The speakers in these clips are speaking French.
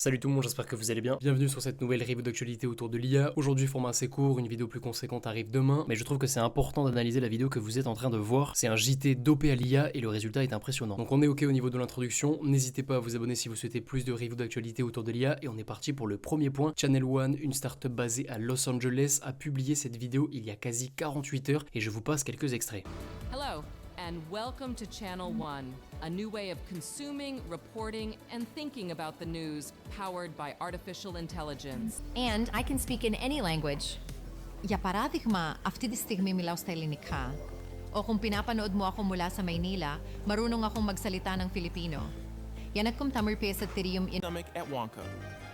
Salut tout le monde, j'espère que vous allez bien. Bienvenue sur cette nouvelle review d'actualité autour de l'IA. Aujourd'hui, format assez court, une vidéo plus conséquente arrive demain, mais je trouve que c'est important d'analyser la vidéo que vous êtes en train de voir. C'est un JT dopé à l'IA et le résultat est impressionnant. Donc on est ok au niveau de l'introduction, n'hésitez pas à vous abonner si vous souhaitez plus de reviews d'actualité autour de l'IA et on est parti pour le premier point. Channel One, une startup basée à Los Angeles, a publié cette vidéo il y a quasi 48 heures et je vous passe quelques extraits. Hello, and welcome to Channel One, a new way of consuming, reporting, and thinking about the news powered by artificial intelligence. And I can speak in any language. Για παράδειγμα, αυτή τη στιγμή μιλάω στα ελληνικά. O kung pinapanood mo ako mula sa Maynila, marunong akong magsalita ng Filipino. Yan nagkumtamurpe sa tirium in... Stomach at Wonka.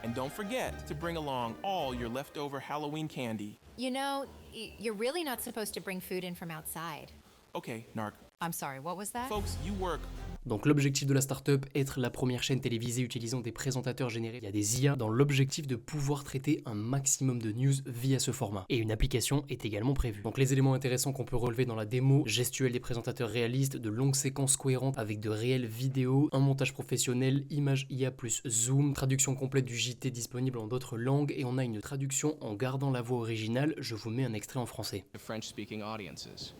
And don't forget to bring along all your leftover Halloween candy. You know, you're really not supposed to bring food in from outside. Okay, Narc. I'm sorry, what was that? Folks, you work. Donc l'objectif de la startup, être la première chaîne télévisée utilisant des présentateurs générés via des IA dans l'objectif de pouvoir traiter un maximum de news via ce format. Et une application est également prévue. Donc les éléments intéressants qu'on peut relever dans la démo, gestuelle des présentateurs réalistes, de longues séquences cohérentes avec de réelles vidéos, un montage professionnel, image IA plus zoom, traduction complète du JT disponible en d'autres langues et on a une traduction en gardant la voix originale. Je vous mets un extrait en français. French-speaking audiences.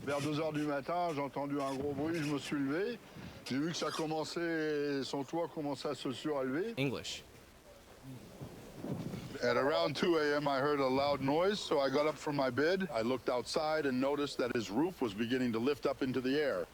Vers 2h du matin, j'ai entendu un gros bruit, je me suis levé. J'ai vu que ça commençait, son toit commençait à se surélever. English. At around 2 a.m. I heard a loud noise, so I got up from my bed. I looked outside and noticed that his roof was beginning to lift up into the air.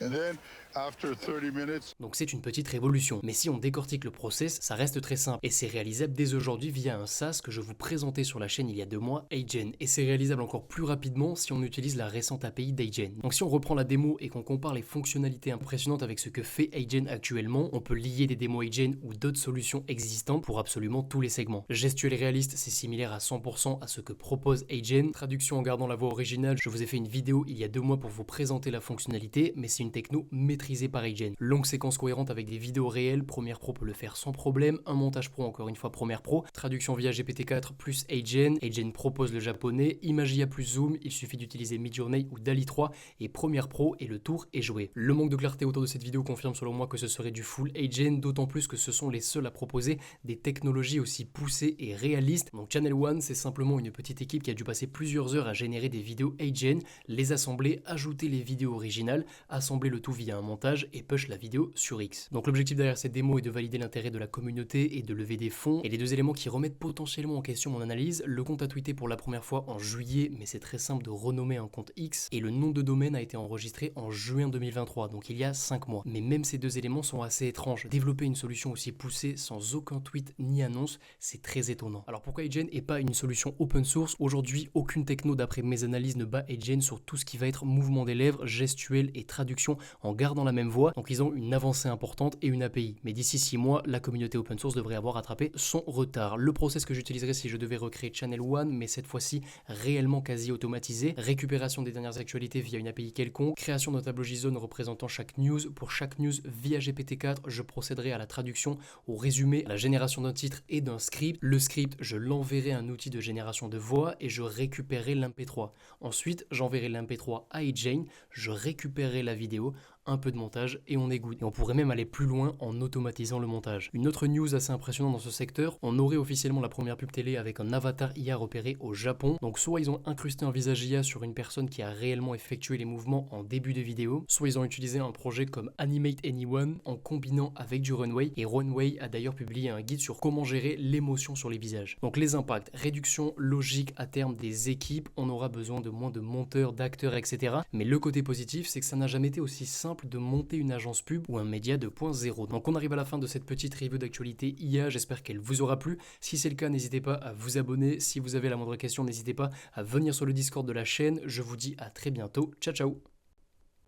And then, after 30 minutes... Donc c'est une petite révolution, mais si on décortique le process, ça reste très simple et c'est réalisable dès aujourd'hui via un SaaS que je vous présentais sur la chaîne il y a 2 mois, Agen, et c'est réalisable encore plus rapidement si on utilise la récente API d'Agen. Donc si on reprend la démo et qu'on compare les fonctionnalités impressionnantes avec ce que fait Agen actuellement, on peut lier des démos Agen ou d'autres solutions existantes pour absolument tous les segments. Gestuel réaliste, c'est similaire à 100% à ce que propose Agen. Traduction en gardant la voix originale, je vous ai fait une vidéo il y a 2 mois pour vous présenter la fonctionnalité, mais c'est une techno maîtrisée par Agen. Longue séquence cohérente avec des vidéos réelles, Premiere Pro peut le faire sans problème, un montage pro encore une fois Premiere Pro, traduction via GPT-4 plus Agen, Agen propose le japonais, image IA plus zoom, il suffit d'utiliser Midjourney ou DALL-E 3 et Premiere Pro et le tour est joué. Le manque de clarté autour de cette vidéo confirme selon moi que ce serait du full Agen, d'autant plus que ce sont les seuls à proposer des technologies aussi poussées et réalistes. Donc Channel One, c'est simplement une petite équipe qui a dû passer plusieurs heures à générer des vidéos Agen, les assembler, ajouter les vidéos originales, assembler le tout via un montage et push la vidéo sur X. Donc l'objectif derrière cette démo est de valider l'intérêt de la communauté et de lever des fonds. Et les deux éléments qui remettent potentiellement en question mon analyse, le compte a tweeté pour la première fois en juillet, mais c'est très simple de renommer un compte X, et le nom de domaine a été enregistré en juin 2023, donc il y a 5 mois. Mais même ces deux éléments sont assez étranges. Développer une solution aussi poussée sans aucun tweet ni annonce, c'est très étonnant. Alors pourquoi Agen est pas une solution open source? Aujourd'hui, aucune techno d'après mes analyses ne bat Agen sur tout ce qui va être mouvement des lèvres, gestuel et traduction en gardant la même voix, donc ils ont une avancée importante et une API. Mais d'ici 6 mois, la communauté open source devrait avoir rattrapé son retard. Le process que j'utiliserai si je devais recréer Channel One, mais cette fois-ci réellement quasi automatisé, récupération des dernières actualités via une API quelconque, création d'un tableau JSON représentant chaque news. Pour chaque news via GPT-4, je procéderai à la traduction, au résumé, à la génération d'un titre et d'un script. Le script, je l'enverrai à un outil de génération de voix et je récupérerai l'MP3. Ensuite, j'enverrai l'MP3 à Agen, je récupérerai la vidéo, un peu de montage et on est good. Et on pourrait même aller plus loin en automatisant le montage. Une autre news assez impressionnante dans ce secteur, on aurait officiellement la première pub télé avec un avatar IA repéré au Japon. Donc soit ils ont incrusté un visage IA sur une personne qui a réellement effectué les mouvements en début de vidéo, soit ils ont utilisé un projet comme Animate Anyone en combinant avec du Runway, et Runway a d'ailleurs publié un guide sur comment gérer l'émotion sur les visages. Donc les impacts, réduction logique à terme des équipes, on aura besoin de moins de monteurs, d'acteurs, etc. Mais le côté positif, c'est que ça n'a jamais été aussi simple de monter une agence pub ou un média 2.0. Donc on arrive à la fin de cette petite review d'actualité IA, j'espère qu'elle vous aura plu. Si c'est le cas, n'hésitez pas à vous abonner. Si vous avez la moindre question, n'hésitez pas à venir sur le Discord de la chaîne. Je vous dis à très bientôt. Ciao ciao.